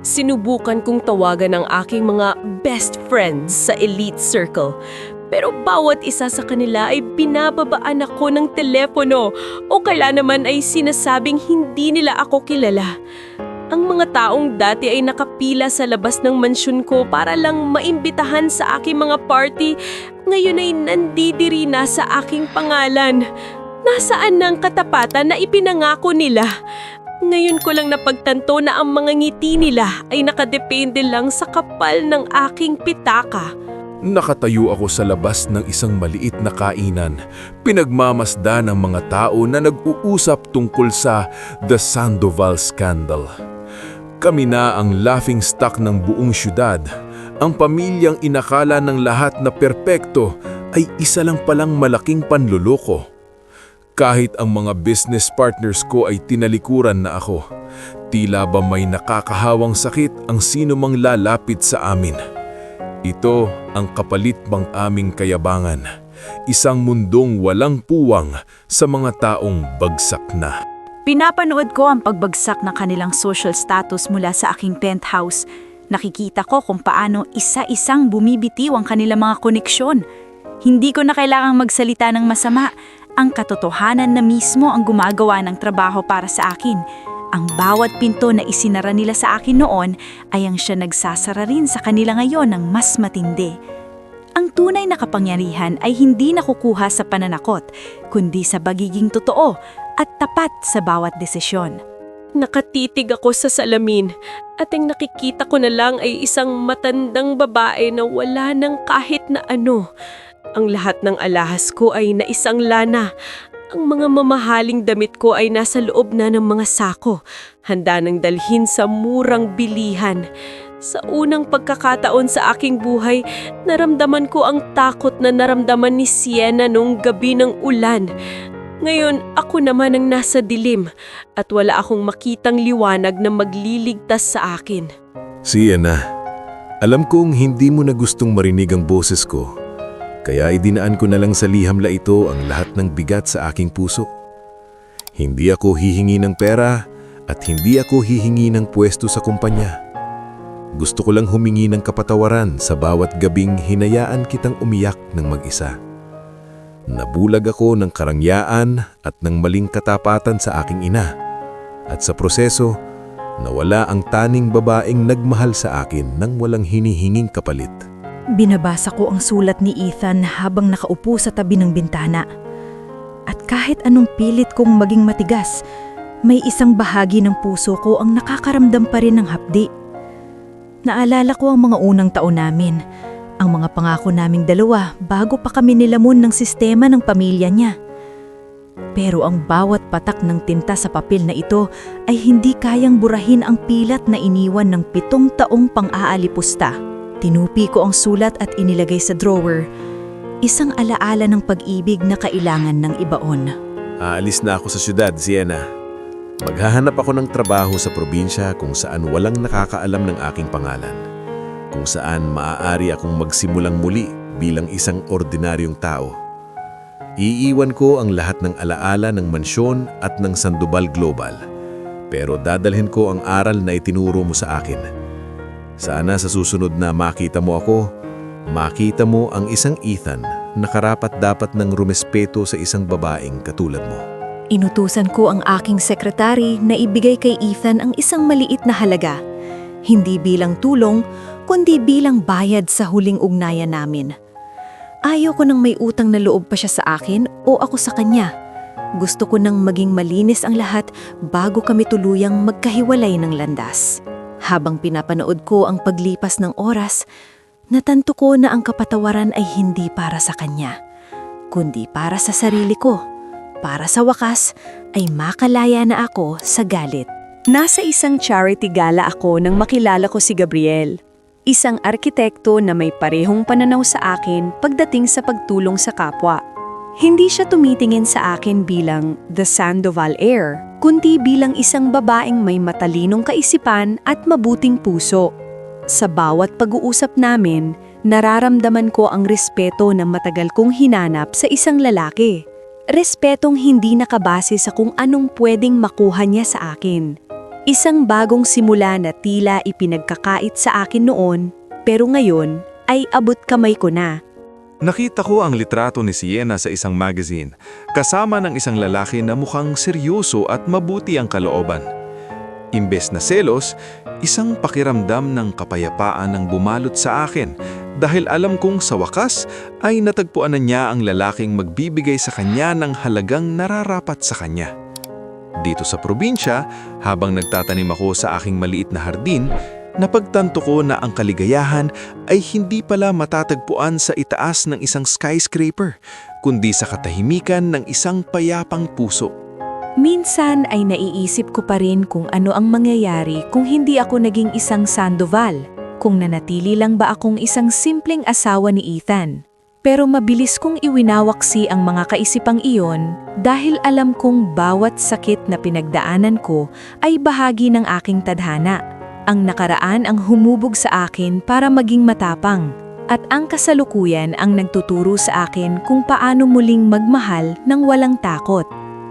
Sinubukan kong tawagan ang aking mga best friends sa elite circle. Pero bawat isa sa kanila ay binababaan ako ng telepono o kaya naman ay sinasabing hindi nila ako kilala. Ang mga taong dati ay nakapila sa labas ng mansyon ko para lang maimbitahan sa aking mga party, ngayon ay nandidiri na sa aking pangalan. Nasaan na ang katapatan na ipinangako nila? Ngayon ko lang napagtanto na ang mga ngiti nila ay nakadepende lang sa kapal ng aking pitaka. Nakatayo ako sa labas ng isang maliit na kainan, pinagmamasdan ng mga tao na nag-uusap tungkol sa The Sandoval Scandal. Kami na ang laughing stock ng buong syudad. Ang pamilyang inakala ng lahat na perpekto ay isa lang palang malaking panluloko. Kahit ang mga business partners ko ay tinalikuran na ako, tila ba may nakakahawang sakit ang sino mang lalapit sa amin. Ito ang kapalit ng aming kayabangan, isang mundong walang puwang sa mga taong bagsak na. Pinapanood ko ang pagbagsak ng kanilang social status mula sa aking penthouse. Nakikita ko kung paano isa-isang bumibitiw ang kanilang mga koneksyon. Hindi ko na kailangang magsalita ng masama. Ang katotohanan na mismo ang gumagawa ng trabaho para sa akin. Ang bawat pinto na isinara nila sa akin noon ay ang siya nagsasara rin sa kanila ngayon ng mas matindi. Ang tunay na kapangyarihan ay hindi nakukuha sa pananakot, kundi sa pagiging totoo at tapat sa bawat desisyon. Nakatitig ako sa salamin at ang nakikita ko na lang ay isang matandang babae na wala ng kahit na ano. Ang lahat ng alahas ko ay naisang lana. Ang mga mamahaling damit ko ay nasa loob na ng mga sako, handa nang dalhin sa murang bilihan. Sa unang pagkakataon sa aking buhay, naramdaman ko ang takot na naramdaman ni Siena noong gabi ng ulan. Ngayon, ako naman ang nasa dilim at wala akong makitang liwanag na magliligtas sa akin. Siena, alam kong hindi mo na gustong marinig ang boses ko. Kaya idinaan ko na lang sa lihamla ito ang lahat ng bigat sa aking puso. Hindi ako hihingi ng pera at hindi ako hihingi ng pwesto sa kumpanya. Gusto ko lang humingi ng kapatawaran sa bawat gabing hinayaan kitang umiyak ng mag-isa. Nabulag ako ng karangyaan at ng maling katapatan sa aking ina. At sa proseso, nawala ang taning babaeng nagmahal sa akin nang walang hinihinging kapalit. Binabasa ko ang sulat ni Ethan habang nakaupo sa tabi ng bintana. At kahit anong pilit kong maging matigas, may isang bahagi ng puso ko ang nakakaramdam pa rin ng hapdi. Naalala ko ang mga unang taon namin, ang mga pangako naming dalawa bago pa kami nilamon ng sistema ng pamilya niya. Pero ang bawat patak ng tinta sa papel na ito ay hindi kayang burahin ang pilat na iniwan ng 7 taong pang-aalipusta. Tinupi ko ang sulat at inilagay sa drawer, isang alaala ng pag-ibig na kailangan ng ibaon. Aalis na ako sa syudad, Siena. Maghahanap ako ng trabaho sa probinsya kung saan walang nakakaalam ng aking pangalan. Kung saan maaari akong magsimulang muli bilang isang ordinaryong tao. Iiwan ko ang lahat ng alaala ng mansyon at ng Sandoval Global. Pero dadalhin ko ang aral na itinuro mo sa akin. Sana sa susunod na makita mo ako, makita mo ang isang Ethan na karapat-dapat ng rumespeto sa isang babaeng katulad mo. Inutusan ko ang aking sekretary na ibigay kay Ethan ang isang maliit na halaga. Hindi bilang tulong, kundi bilang bayad sa huling ugnayan namin. Ayaw ko nang may utang na loob pa siya sa akin o ako sa kanya. Gusto ko nang maging malinis ang lahat bago kami tuluyang magkahiwalay ng landas. Habang pinapanood ko ang paglipas ng oras, natanto ko na ang kapatawaran ay hindi para sa kanya, kundi para sa sarili ko. Para sa wakas ay makalaya na ako sa galit. Nasa isang charity gala ako nang makilala ko si Gabriel. Isang arkitekto na may parehong pananaw sa akin pagdating sa pagtulong sa kapwa. Hindi siya tumitingin sa akin bilang the Sandoval heir, kundi bilang isang babaeng may matalinong kaisipan at mabuting puso. Sa bawat pag-uusap namin, nararamdaman ko ang respeto na matagal kong hinanap sa isang lalaki. Respetong hindi nakabase sa kung anong pwedeng makuha niya sa akin. Isang bagong simula na tila ipinagkakait sa akin noon, pero ngayon ay abot kamay ko na. Nakita ko ang litrato ni Sienna sa isang magazine, kasama ng isang lalaki na mukhang seryoso at mabuti ang kalooban. Imbes na selos, isang pakiramdam ng kapayapaan ang bumalot sa akin dahil alam kong sa wakas ay natagpuan na niya ang lalaking magbibigay sa kanya ng halagang nararapat sa kanya. Dito sa probinsya, habang nagtatanim ako sa aking maliit na hardin, napagtanto ko na ang kaligayahan ay hindi pala matatagpuan sa itaas ng isang skyscraper, kundi sa katahimikan ng isang payapang puso. Minsan ay naiisip ko pa rin kung ano ang mangyayari kung hindi ako naging isang Sandoval, kung nanatili lang ba akong isang simpleng asawa ni Ethan. Pero mabilis kong iwinawaksi ang mga kaisipang iyon dahil alam kong bawat sakit na pinagdaanan ko ay bahagi ng aking tadhana. Ang nakaraan ang humubog sa akin para maging matapang, at ang kasalukuyan ang nagtuturo sa akin kung paano muling magmahal ng walang takot.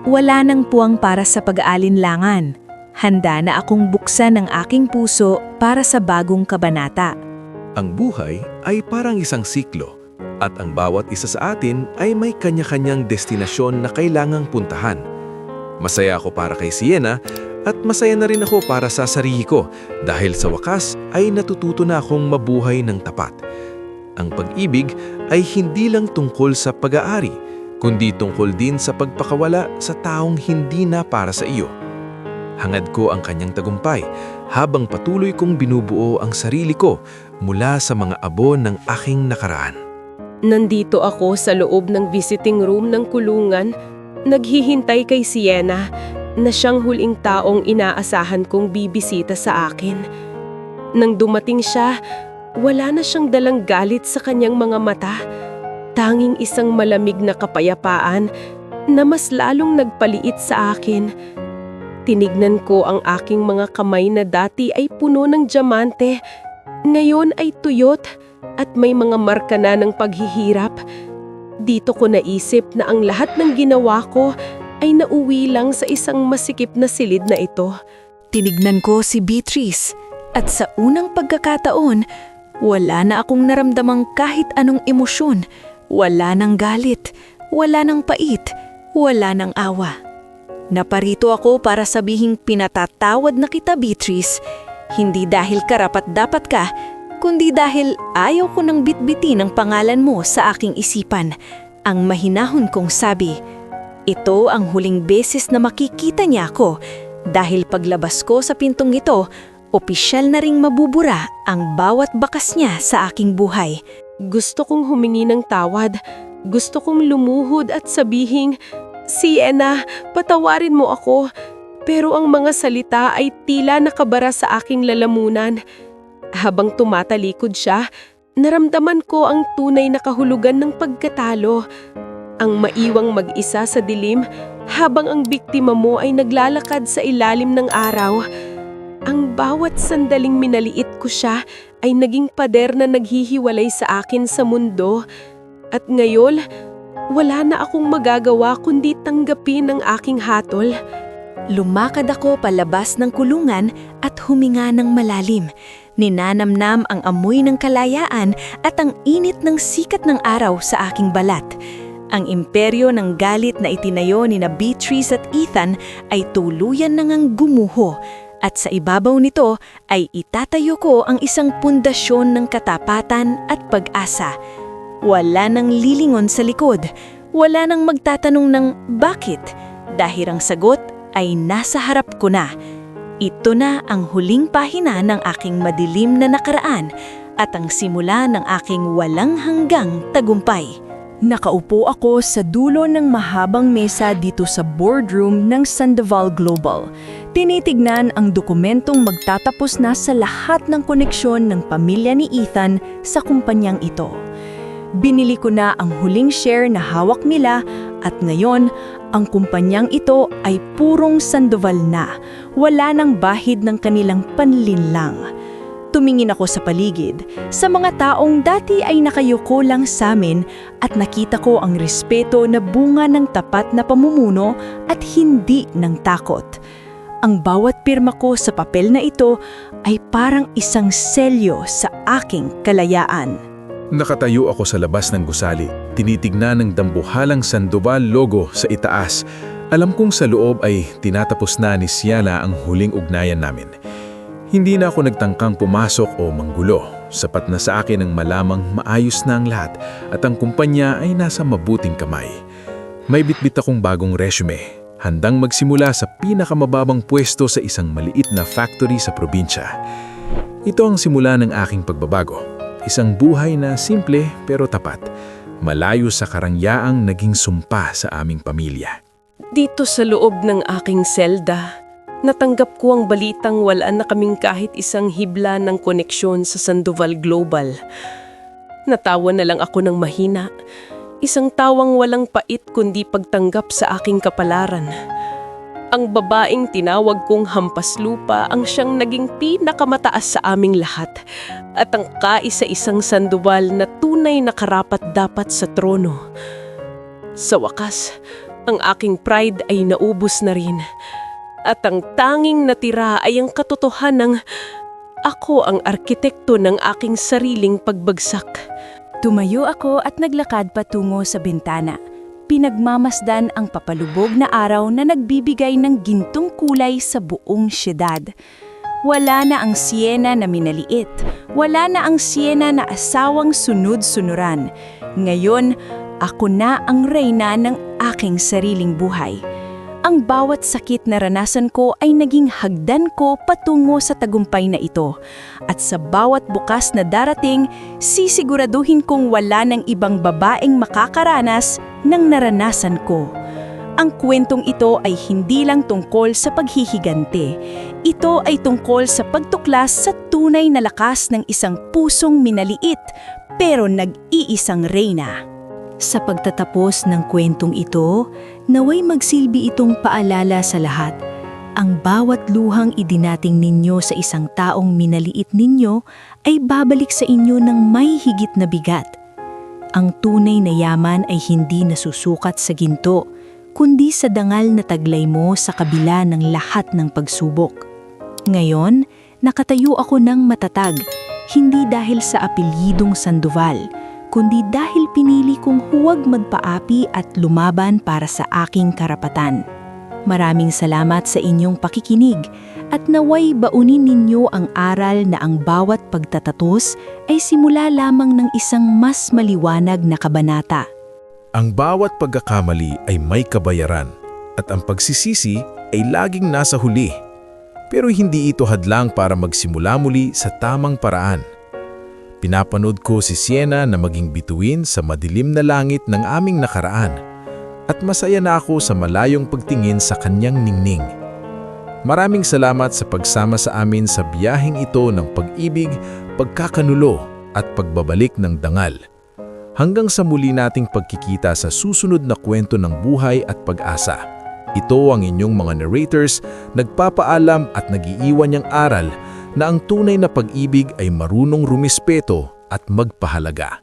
Wala nang puwang para sa pag-aalinlangan. Handa na akong buksan ang aking puso para sa bagong kabanata. Ang buhay ay parang isang siklo, at ang bawat isa sa atin ay may kanya-kanyang destinasyon na kailangang puntahan. Masaya ako para kay Sienna at masaya na rin ako para sa sarili ko dahil sa wakas ay natututo na akong mabuhay ng tapat. Ang pag-ibig ay hindi lang tungkol sa pag-aari, kundi tungkol din sa pagpakawala sa taong hindi na para sa iyo. Hangad ko ang kanyang tagumpay habang patuloy kong binubuo ang sarili ko mula sa mga abo ng aking nakaraan. Nandito ako sa loob ng visiting room ng kulungan, naghihintay kay Sienna na siyang huling taong inaasahan kong bibisita sa akin. Nang dumating siya, wala na siyang dalang galit sa kanyang mga mata. Tanging isang malamig na kapayapaan na mas lalong nagpaliit sa akin. Tinignan ko ang aking mga kamay na dati ay puno ng diamante, ngayon ay tuyot at may mga marka na ng paghihirap. Dito ko naisip na ang lahat ng ginawa ko ay nauwi lang sa isang masikip na silid na ito. Tinignan ko si Beatrice at sa unang pagkakataon, wala na akong naramdamang kahit anong emosyon. Wala nang galit, wala nang pait, wala nang awa. Naparito ako para sabihing pinatatawad na kita, Beatrice, hindi dahil karapat-dapat ka, kundi dahil ayaw ko nang bitbitin ang pangalan mo sa aking isipan. Ang mahinahon kong sabi, ito ang huling beses na makikita niya ako dahil paglabas ko sa pintong ito, opisyal na ring mabubura ang bawat bakas niya sa aking buhay. Gusto kong humingi ng tawad, gusto kong lumuhod at sabihing, Sienna, patawarin mo ako. Pero ang mga salita ay tila nakabara sa aking lalamunan. Habang tumatalikod siya, naramdaman ko ang tunay na kahulugan ng pagkatalo. Ang maiwang mag-isa sa dilim habang ang biktima mo ay naglalakad sa ilalim ng araw. Ang bawat sandaling minaliit ko siya ay naging pader na naghihiwalay sa akin sa mundo. At ngayon, wala na akong magagawa kundi tanggapin ang aking hatol. Lumakad ako palabas ng kulungan at huminga ng malalim. Ninanamnam ang amoy ng kalayaan at ang init ng sikat ng araw sa aking balat. Ang imperyo ng galit na itinayo ni na Beatrice at Ethan ay tuluyan nang gumuho. At sa ibabaw nito ay itatayo ko ang isang pundasyon ng katapatan at pag-asa. Wala nang lilingon sa likod, wala nang magtatanong ng bakit, dahil ang sagot ay nasa harap ko na. Ito na ang huling pahina ng aking madilim na nakaraan at ang simula ng aking walang hanggang tagumpay. Nakaupo ako sa dulo ng mahabang mesa dito sa boardroom ng Sandoval Global. Tinitignan ang dokumentong magtatapos na sa lahat ng koneksyon ng pamilya ni Ethan sa kumpanyang ito. Binili ko na ang huling share na hawak nila at ngayon, ang kumpanyang ito ay purong Sandoval na. Wala nang bahid ng kanilang panlinlang. Tumingin ako sa paligid, sa mga taong dati ay nakayuko lang sa amin at nakita ko ang respeto na bunga ng tapat na pamumuno at hindi ng takot. Ang bawat pirma ko sa papel na ito ay parang isang selyo sa aking kalayaan. Nakatayo ako sa labas ng gusali, tinitignan ng dambuhalang Sandoval logo sa itaas. Alam kong sa loob ay tinatapos na ni Sienna ang huling ugnayan namin. Hindi na ako nagtangkang pumasok o manggulo. Sapat na sa akin ang malamang maayos na ang lahat at ang kumpanya ay nasa mabuting kamay. May bitbit akong bagong resume, handang magsimula sa pinakamababang pwesto sa isang maliit na factory sa probinsya. Ito ang simula ng aking pagbabago. Isang buhay na simple pero tapat, malayo sa karangyaang naging sumpa sa aming pamilya. Dito sa loob ng aking selda, natanggap ko ang balitang wala na kaming kahit isang hibla ng koneksyon sa Sandoval Global. Natawa na lang ako ng mahina, isang tawang walang pait kundi pagtanggap sa aking kapalaran. Ang babaeng tinawag kong hampas lupa ang siyang naging pinakamataas sa aming lahat at ang kaisa-isang Sandoval na tunay na karapat-dapat sa trono. Sa wakas, ang aking pride ay naubos na rin. At ang tanging natira ay ang katotohanang ako ang arkitekto ng aking sariling pagbagsak. Tumayo ako at naglakad patungo sa bintana. Pinagmamasdan ang papalubog na araw na nagbibigay ng gintong kulay sa buong siyudad. Wala na ang Sienna na minaliit. Wala na ang Sienna na asawang sunod-sunuran. Ngayon, ako na ang reyna ng aking sariling buhay. Ang bawat sakit na ranasan ko ay naging hagdan ko patungo sa tagumpay na ito. At sa bawat bukas na darating, sisiguraduhin kong wala ng ibang babaeng makakaranas ng naranasan ko. Ang kwentong ito ay hindi lang tungkol sa paghihigante. Ito ay tungkol sa pagtuklas sa tunay na lakas ng isang pusong minaliit pero nag-iisang reyna. Sa pagtatapos ng kwentong ito, naway magsilbi itong paalala sa lahat. Ang bawat luhang idinating ninyo sa isang taong minaliit ninyo ay babalik sa inyo ng may higit na bigat. Ang tunay na yaman ay hindi nasusukat sa ginto, kundi sa dangal na taglay mo sa kabila ng lahat ng pagsubok. Ngayon, nakatayo ako ng matatag, hindi dahil sa apelyidong Sandoval, kundi dahil pinili kong huwag magpaapi at lumaban para sa aking karapatan. Maraming salamat sa inyong pakikinig at naway baunin ninyo ang aral na ang bawat pagtatatos ay simula lamang ng isang mas maliwanag na kabanata. Ang bawat pagkakamali ay may kabayaran at ang pagsisisi ay laging nasa huli. Pero hindi ito hadlang para magsimula muli sa tamang paraan. Pinapanood ko si Sienna na maging bituin sa madilim na langit ng aming nakaraan at masaya na ako sa malayong pagtingin sa kanyang ningning. Maraming salamat sa pagsama sa amin sa biyaheng ito ng pag-ibig, pagkakanulo at pagbabalik ng dangal. Hanggang sa muli nating pagkikita sa susunod na kwento ng buhay at pag-asa. Ito ang inyong mga narrators, nagpapaalam at nag-iiwan niyang aral na ang tunay na pag-ibig ay marunong rumispeto at magpahalaga.